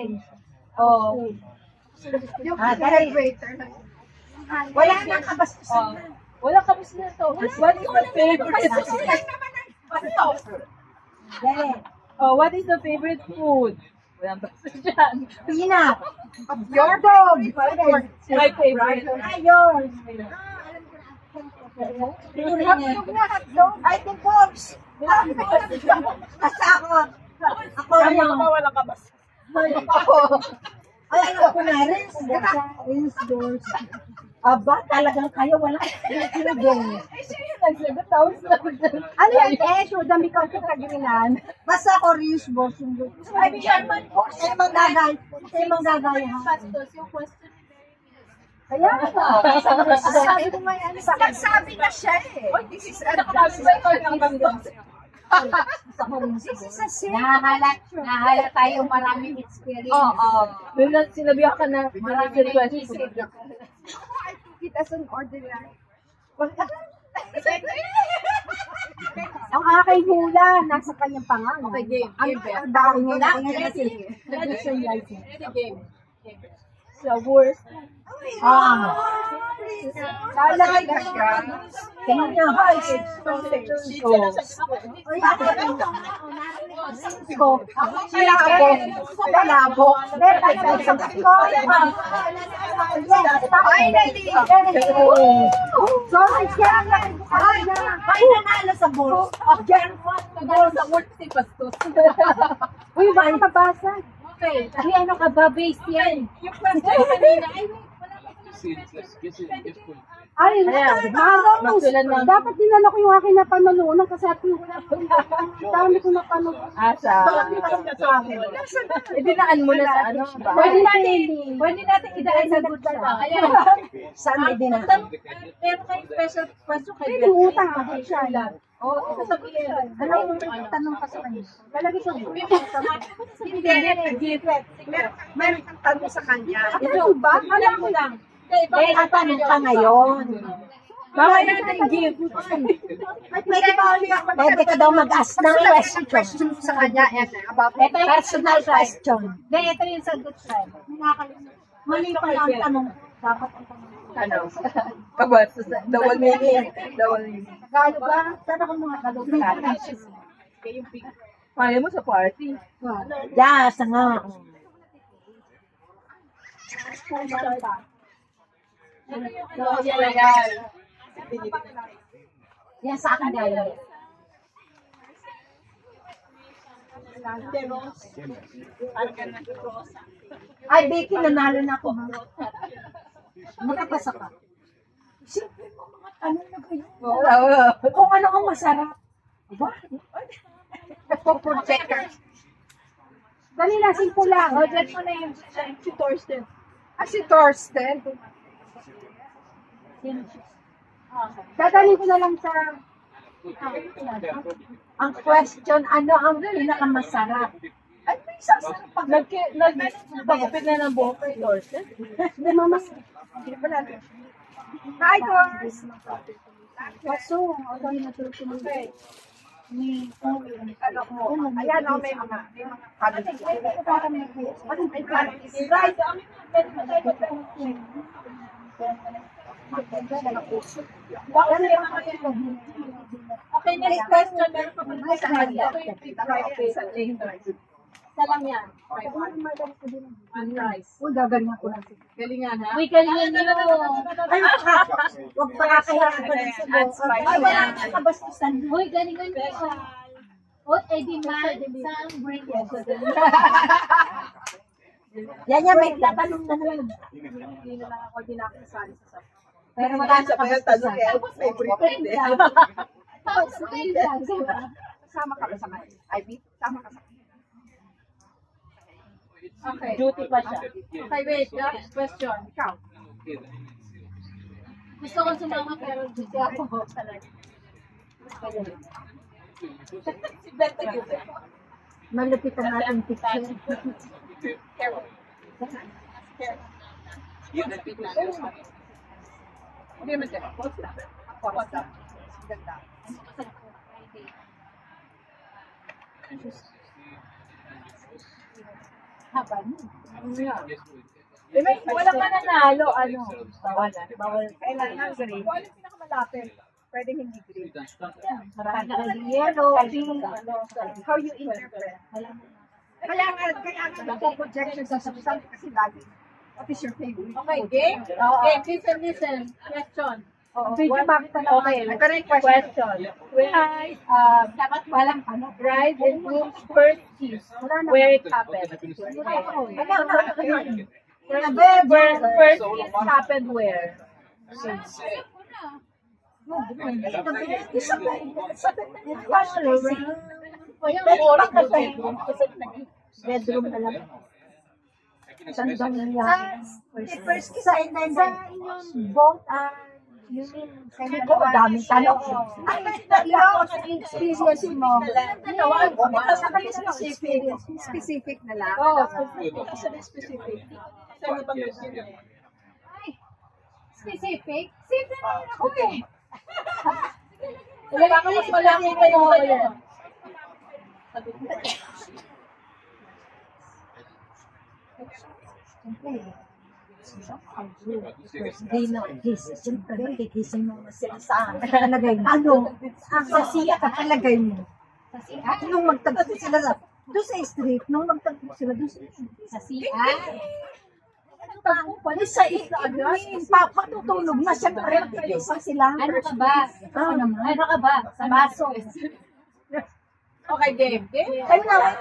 Oh. Celebrator. Wala nang kabastusan. Oh. Wala ka ba sila to? What is the favorite? Dali. Oh, what is the favorite food? Walang basta dyan. Peanut. Your dog. My favorite. Ayun. Hotdog. I think dogs. Basta ako. Ako yung... Wala ka ba? Ako. Ay, ano ko na rin. Rinse doors. Aba, talagang kayo wala. Ay, siya yung nagsagot. Tapos Ano yan? Should ang bikaw sa kagrinan. Basta ako rinse doors. Ay, Sherman po. Sa'yo manggagay. Sa'yo manggagay. Kaya, sabi ko nga yan. Nagsabi na siya eh. This is a Nahala tayo maraming experience. Doon na sinabihan ka na maraming request. It as an ordinary. Ang aking hula, nasa kanyang pangalan. Okay, game. Ang dami niya na. Game. So, worst. Lalagay ka siya. Tingnan niyo. Lalabo. Finally! So, siya ang Ay, nanalo sa board. Sa work si Pastos. Uy, ba ang pabasa? Okay. Ay, ano ka ba? Base yan. Yung question kanina, ay, Ay, magsulan ng- dapat dinala ko yung akin na panulunan kasi at yung dami ko na panulunan. asa. Idinaan mo na sa ano ba? Pwede natin idaan sa good siya. Ayan. Saan may din Meron kayong special question kay Pwede utang ako siya. Oo, sasabihin. Ano yung tanong ka sa kanya? Malagay siya. Hindi. Meron kang tanong sa kanya. Ito ba? Alam ko lang. Tatanong ka ngayon. Mamaya na yung gift. Pwede ka daw mag-ask ng question sa kanya about personal question. Hindi, ito yung sagot sa'yo. Mali pa lang ang tanong. Dapat ang tanong. Ano? Kabas. Double meaning. Double meaning. Tagalog ba? Sana kung mga Tagalog. Kaya mo sa party. Yes, nga. Yan sa akin galing. Ay, Becky, nanalo na ako. Makapasa ka. Siyempre, ano na kayo? Kung ano ang masarap. Ba? Checkers. Dali na, simple lang. O, dyan mo na yung Si Torsten. Si Thorsten. Dadalhin ko na lang sa... Ang question, ano ang pinakamasarap? Ay, may isang sarap pag Nagpagupit na ng buhok kay Torsten. Hindi, mamas. Hi, girls! Kaso, ako yung natutulog. Ni... Ayan, oh, may mga Okay, next question. Meron pa ba sa kanya? Ito yung sa isa lang yan. One rice. Uy, gagaling ako lang. Galingan ha? Uy, galingan nyo. Ay, huwag pa kakahiyan ko ng sagot. Ay, wala na kabastusan. Uy, galingan nyo. O, demand sa break. Yan, may tatanong na naman. Hindi na lang ako dinakasali sa sabi. Pero wala na kabastusan. Favorite din. Tapos, Sama ka ba sa kanya? Ivy, sama ka sa kanya. okay. Duty pa siya. Okay, wait. Next question. Ikaw. Gusto ko sumama pero hindi ako. Si Benta yun. Malupit ang ating picture. Hindi naman siya. Haba niyo. Walang mananalo. Ano? Bawal. Kailangan green. Kung ano yung pinakamalapit, pwedeng hindi green. Yellow, pink. How you interpret. Kaya nga nagpo-projection sa substance kasi lagi. What is your favorite? Okay, game? Okay, listen. Question. Video bakit na Okay, Ito na yung question. dapat walang bride and groom's first kiss. Where it happened. First kiss happened where? Bedroom na lang. Saan ba nangyari? First kiss sa inyong boat, you mean, daming tanong. Experience mo. Specific na lang. Specific? Simple naman ako eh. Baka mas malaki kayo ngayon. Day na kiss. Siyempre, nakikisin mo sila sa kalagay mo. Ano? Sa siya ka kalagay mo. Nung magtagpo sila doon sa street, nung magtagpo sila doon sa CR? sa patutulog na siyempre, nakikisin sila. Ano ka ba? Ano ka ba? Sa baso. Okay, game. Kayo na,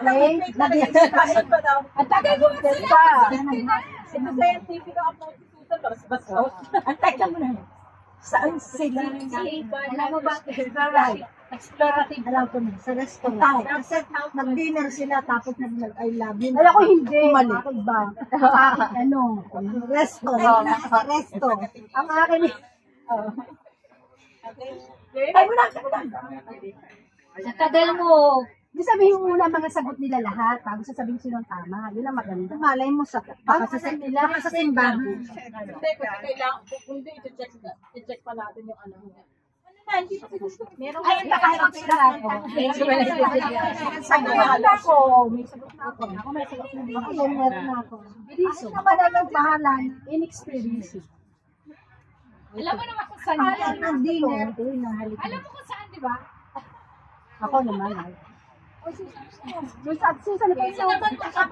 Ang tagal ko kasi pa. Ito scientific ang approach si Susan. Bas-bas. antay ka muna. Saan sila? Alam mo ba? Explorative. Alam ko na, sa restaurant. Kasi nag-dinner sila, tapos nag-I love you. Alam ko hindi. Mali. Bakit ba? Ano? Resto. Resto. Ang akin Ay, wala ka na. Sa tagal mo. Di sabihin mo muna ang mga sagot nila lahat, bago sasabihin sino ang tama. Yun ang maganda. Malay mo sa Baka sa nila, baka sa simbahan. Hindi, kasi kailangan, kung hindi, i-check pa natin yung ano. Ano na, hindi kasi gusto. Meron ayun pa kahit sila. Sagot Sagot ako. May sagot na ako. Ako may sagot na din. Ako meron na ako. Biliso. Ano naman ang nagbahala? Inexperience. Alam mo naman kung saan Alam yan. ng dinner. Alam mo kung saan, di ba? Ako naman ay. Susan, ito yung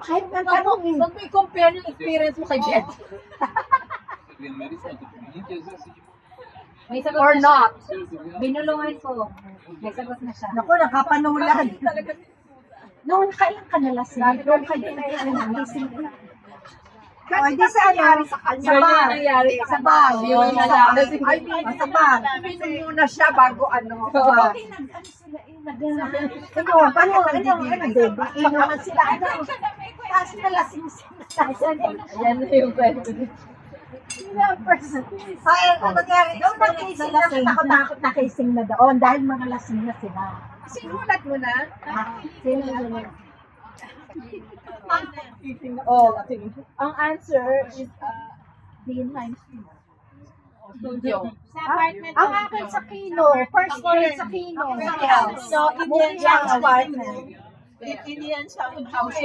kahit ng tanong eh. Huwag mo i-compare yung experience mo kay Jet. May sagot Or na not. siya. Binulungan ko. May sagot na siya. Naku, nakapanulan. Noon kayo ka nalasing. Noon kayo nalasing. O, hindi sa nangyari sa kanya. Sa bar. nangyari Sa bar. Yun na lang. Ay, sa bar. Pinom muna siya bago ano. Sa bar. Ano, paano, baby? Inuman sila. Ano, taas na lasing sila. Yan na yung kwento. Ay, ano nangyari? Doon nag-casing na takot na casing na doon dahil mga lasing na sila. Sinulat mo na? Sino na Oh, ang answer is Dean Hines Studio. Sa apartment. Ang akin sa Kino. First grade sa Kino. So, Indian Young Apartment. Indian Young House.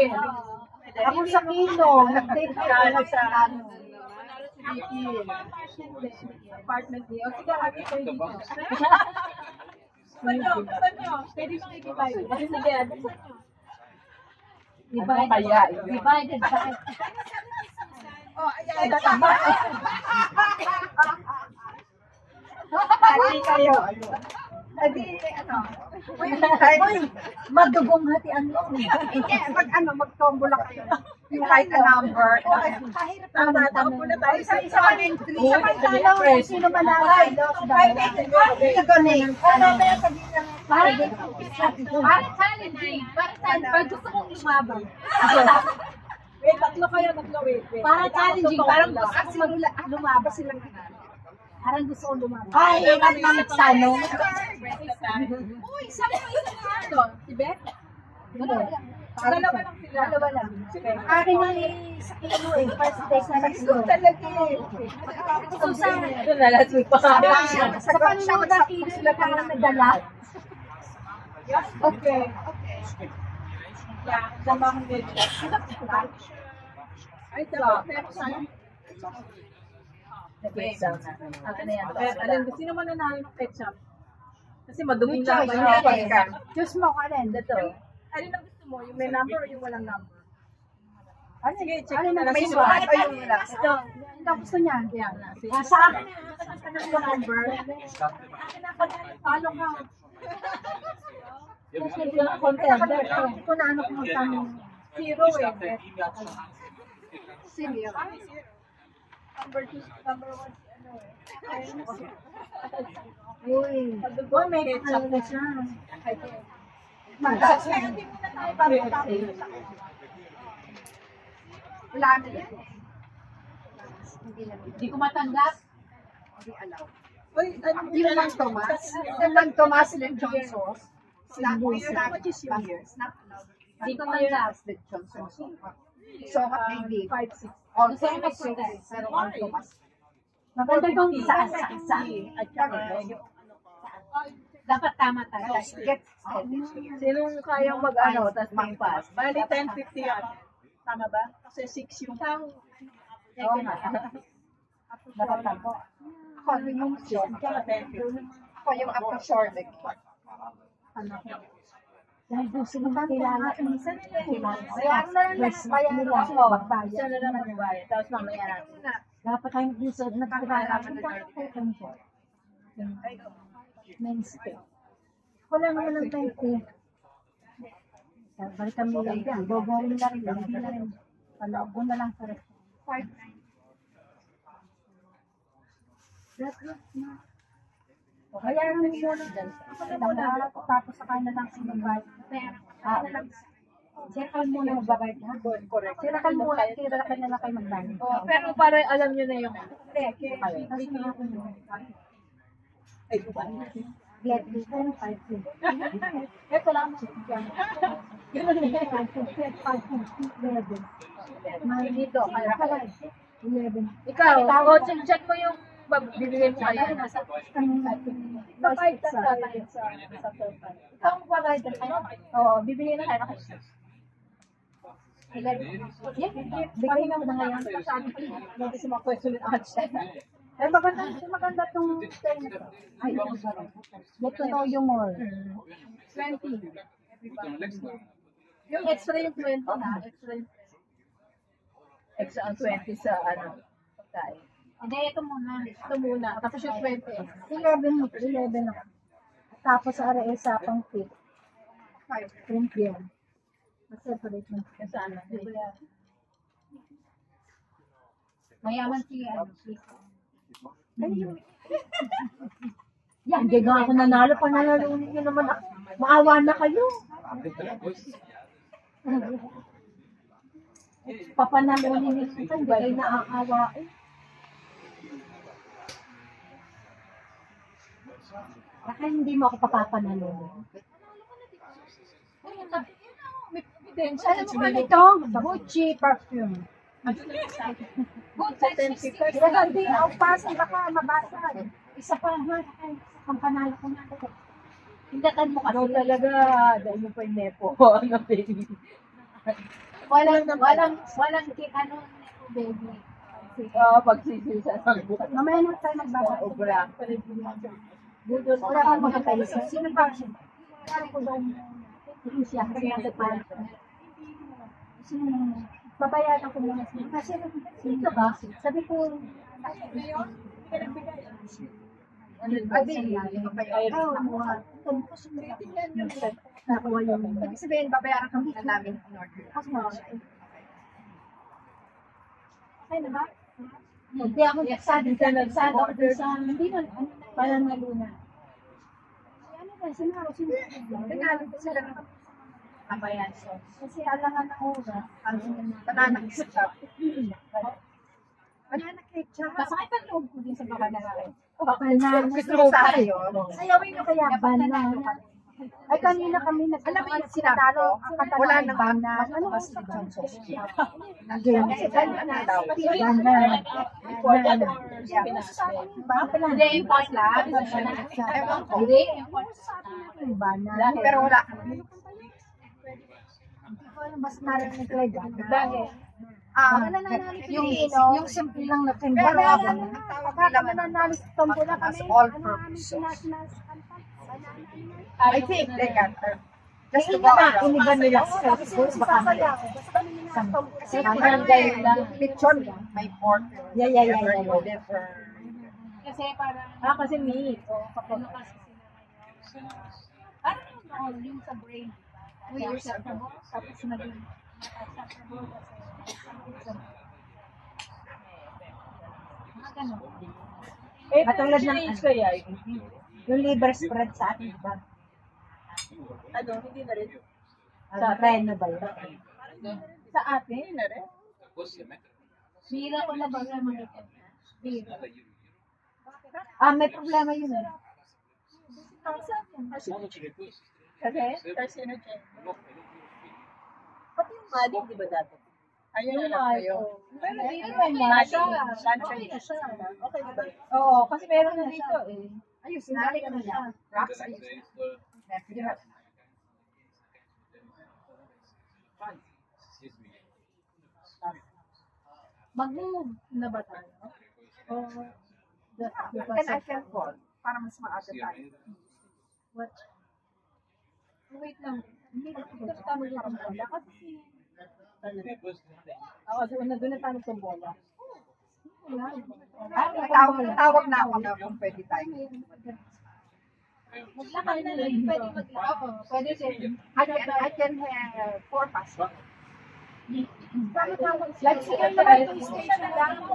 Ako sa Kino. Nag-date ako sa ano. Apartment niyo. Sige, happy kayo dito. Pwede makikita yun. Kasi sige, Divided by. Pati kayo. Adi, ano? Uy, madugong hatian mo. Hindi, pag ano, mag-tombola kayo. Yung like a number. Kahirap naman tanong. Isa man yung three. Isa pang tanong, sino manalo sa dos Donate. Ano, may sabihin lang. Para challenging. Para challenging. Pag gusto kong lumabang. wait, tatlo kayo, wait. Para challenging. Parang gusto At lumabas silang parang gusto kong lumabas. Ay, ilan na nagtanong. Uy, saan mo isa na ano? Si Beth? Dalawa lang sila. Dalawa lang. Akin na sa Kino eh. First day sa Kino. Talaga eh. Susan, Ito na, last week pa kami. sa panunood ng Kino sila parang nadala. Okay. Yeah, the magnet. Ay, dapat. Ano na yan? Alin, sino man nanalo ng ketchup? Kasi maduming lang ba yun? Diyos mo ka rin. Alin ang gusto mo? Yung may number o yung walang number? Ano Sige, check ano na na lang. may Sino sukat ba? o yung wala? Ito gusto niya. Yan na. Sige. Sa akin na yung number. Follow ka. Kasi ito na contender. Ito na ano kung magkano. Zero eh. Senior. Number 2, number 1, ano eh. Uy. Padugo, may ketchup Ano na siya. Hindi muna tayo bago tayo. Wala na yan. Hindi ko matanggap. Uy, ano Yung lang Tomas. Yung lang Tomas and John Sauce. Snap mo yun. What is your year? Snap. Hindi ko matanggap. John Sauce. So, what baby? 5, 6. Gusto ko magpunta. Pero ang Tomas. Maganda kung saan. At saka, Dapat tama tayo. get Sinong kayang mag-ano, tapos may pass? Bali, 10.50 yan. Tama ba? Kasi 6 yung Oo nga. Dapat ako. ako yung ako yung upper short. Dahil gusto mo ba kilala? Kaya ano na lang bayan nila. Magbayad. Isa na lang magbayad. Tapos mamaya natin. Dapat tayong gusto na kakilala. Mainstay. Wala naman ng 20. Balikan mo lang yan. Boborin na rin. Hindi na rin. Palago na lang sa restaurant. Kaya naman muna. Ako na muna. Tapos saka na lang sinabay. Sirakal muna magbabayad ha? Correct. Sirakal muna. Sirakal na lang kayo magbayad. Pero para alam nyo na yung... Tapos na ako yun. Get this 5 Ito lang mo dyan. Ganun din, 5 May dito, kaya pala. 11. Ikaw, check mo yung bibigyan mo kayo. Nasa Papayad ka tayo sa total. Ikaw ang papayad ka tayo? Oo, bibili na tayo. 11. Bigay mo na ngayon. Hindi sa mga question and answer. Eh, maganda itong style na to. Ay, ito ba? Get to know you more. 20. Yung extra yung 20 na. Extra ang 20 sa pagkain. Hindi, ito muna. Ito muna. Tapos yung 20. 11 ako. Tapos RS sa pang tip. 20 yan. Separate mo. Yung sa ano. Mayaman siya. Yan, hindi nga ako nanalo. Pananalunin nyo naman ako. Maawa na kayo. Papanalunin nyo ito. Hindi kayo naaawa. Baka hindi mo ako papapanalunin. Alam mo ba nito? Gucci perfume. Good sa 10 Hindi ako pasan, baka mabasa. Isa pa naman, ang panalo ko na. Hindatan mo kasi. No, talaga. Dahil mo pa yung nepo. Ano, baby? Walang ano, baby. Oo, pagsisisa ng bukas. Mamaya na tayo magbaba. Obra. Wala kang makatayo. Sino ba? Kaya ko daw siya kasi nasa parang. Babayaran ko muna siya. Kasi dito ba? Sabi ko, nakuha yung Ibig sabihin, babayaran ka muna namin in order. Okay na ba? Hindi ako nagsado order sa hindi na parang naluna. Ano ba? Sinaro. Nagalit ko sila ng Abayan. Kasi alangan ng oras. banana ketchup. Banana ketchup. Masakit ang loob ko din sa baka na rin. Gusto mo sa akin yun? Sayawin nyo kaya banana. Ay, kanina kami Alam mo yung sinabi ko, wala nang banana. Ano mas ibang sauce? Kasi banana daw. Hindi, import lang. Ewan ko. Hindi, import. Banana. Pero wala ka na. Mas narinig ko lang. Dahil. Yung simple lang na timba. Pagka kami nanalo sa tombola kami, all purpose. I think they got her. Just to go around. Iniba nila sa schools, baka may Kasi yung lechon, may pork. Yeah. Whatever. Kasi parang, kasi meat. Ano kasi ano yung sa brain. 2 years ago, tapos naging acceptable kasi mga ganun. Katulad ng kaya yung liver spread sa atin, diba? Ano, hindi na rin. Sa Reno ba yun? sa atin. Hindi na rin. Bira ko na ba yung mga bira? May problema yun eh. Kasi, Pati yung maling, di ba dati? Ayun na lang kayo. pero dito Ay, may may siya. Okay na siya. Okay, di ba? Oo, kasi meron na dito eh. Ayun, sinali ka na siya. Rocks, ayun. Mag-move na ba tayo? Can I call? Para mas maaga tayo. What? Wait lang. Hindi na tama yung bola. Kasi doon na tayo sa bola. Tawag na ako na kung pwede tayo. Maglakad na lang. Pwede maglakad. Pwede siya. I can pour pasta. Like, sige na ba ito? Station lang.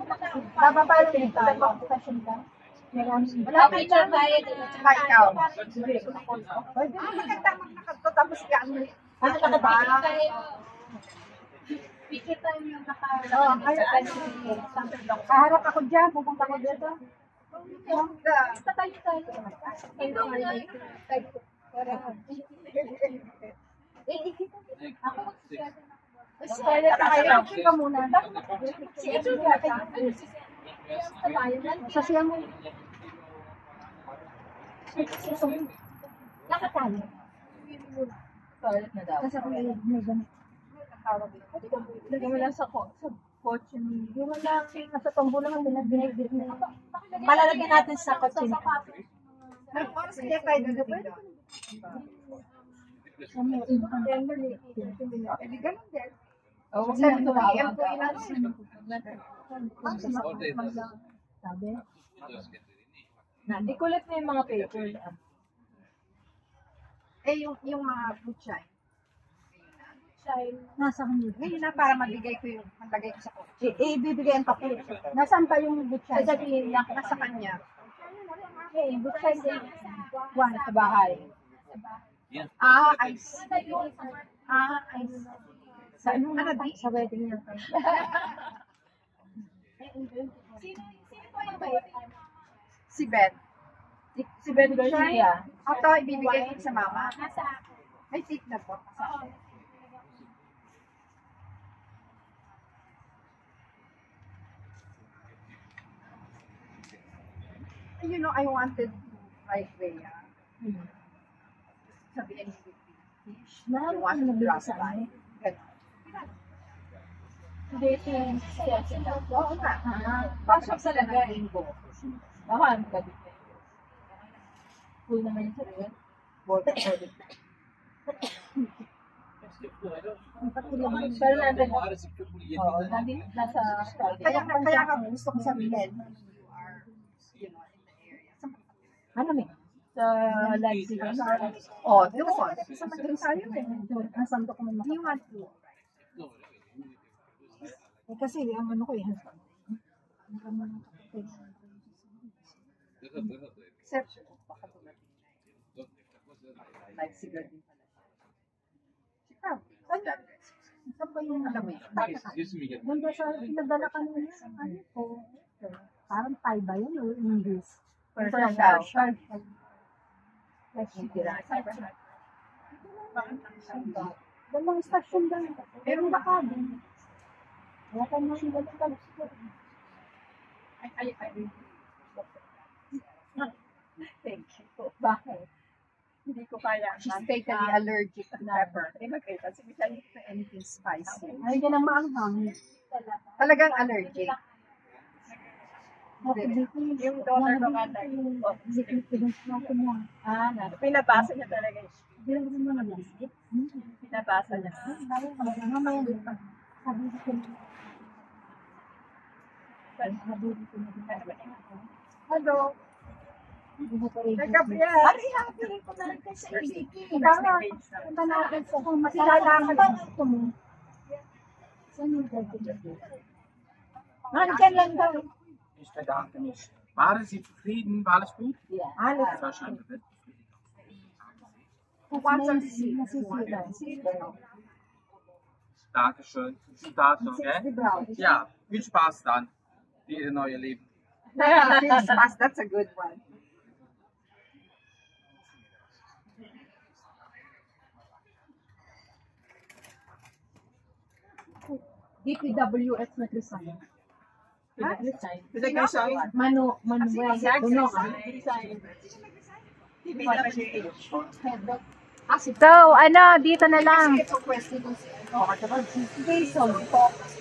Bababa rin tayo. Station lang. Wala picture tayo. Tsaka ikaw. Pwede mo maganda magnakadto tapos ano Nakatawa. Picture tayo yung Kaharap ako dyan. Pupunta ko dito. Ka muna. Sa siya mo. Lakad tayo. Toilet na daw. Kasi ako may ganun. Lagyan mo lang sa kotse ni... Yung lang, nasa tombo lang ang binag-binag na. Malalagyan natin sa kotse ni... Sige, tayo gagawin. Pwede ganun din. Oo, kasi tumawag ka. Sabi? Ikulit na yung mga papers. Yung mga butchay. Nasa kanila. Ngayon na para maglagay ko sa kotse. Ibibigay ang papel. Nasaan pa yung butchay? Sasabihin lang Nasa kanya. Butchay din. sa bahay. Ice. Ice. Sa ano na ba? Sa wedding niya. Si Ben. Si Ben Garcia. Ito, ibibigay ko sa mama. May tip na po. You know, I wanted to like Rhea. Sabihin mo fish. Mahal You ko want to nabili drop sa by. amin. Ganun. Oo nga. Pasok sa lagay. Baka ano ka dito? Full naman yung sarili. Pero nandun. Oo, nasa Friday. Kaya ka gusto ko sabihin. You are, you know, in the area. Ano may? Sa Leipzig. Oh, doon. Sa magaling tayo eh. Nasaan ko kung Do you want to? kasi ang ano ko yan. Except, baka tumating. Like cigarette din pala. Ikaw, saan ba yung alam mo yun? Nandun sa pinagdala kanina. Ano po? Parang Thai ba yun o English? First daw. Dalawang stasyon lang. Pero baka din. Wala ka na sila ng Thank you. Bakit? Hindi ko kaya. She's fatally allergic to pepper. Eh, magkita. Sige, hindi ko anything spicy. Ay, yan ang maanghang. Talagang allergic. Yung daughter ko nga pinabasa niya talaga yun. Pinabasa niya. Hello. Gabriel! Happy ko na rin kayo sa ibigin. Punta natin sa kung masalalaman ba ito mo. Saan yung gagawin? Nandyan lang daw. Ich bedanke mich. Waren Sie zufrieden? War alles gut? Yeah. Alles. Verstanden. Who wants us to see? Dankeschön. Guten Tag noch, gell? Ja, viel Spaß dann. Ihr neue Leben. That's a good one. DPWS nag-resign. Pinag-resign. Pinag-resign? Manuel. Duno ka. So, ano, dito na lang. Ito question ko. Jason.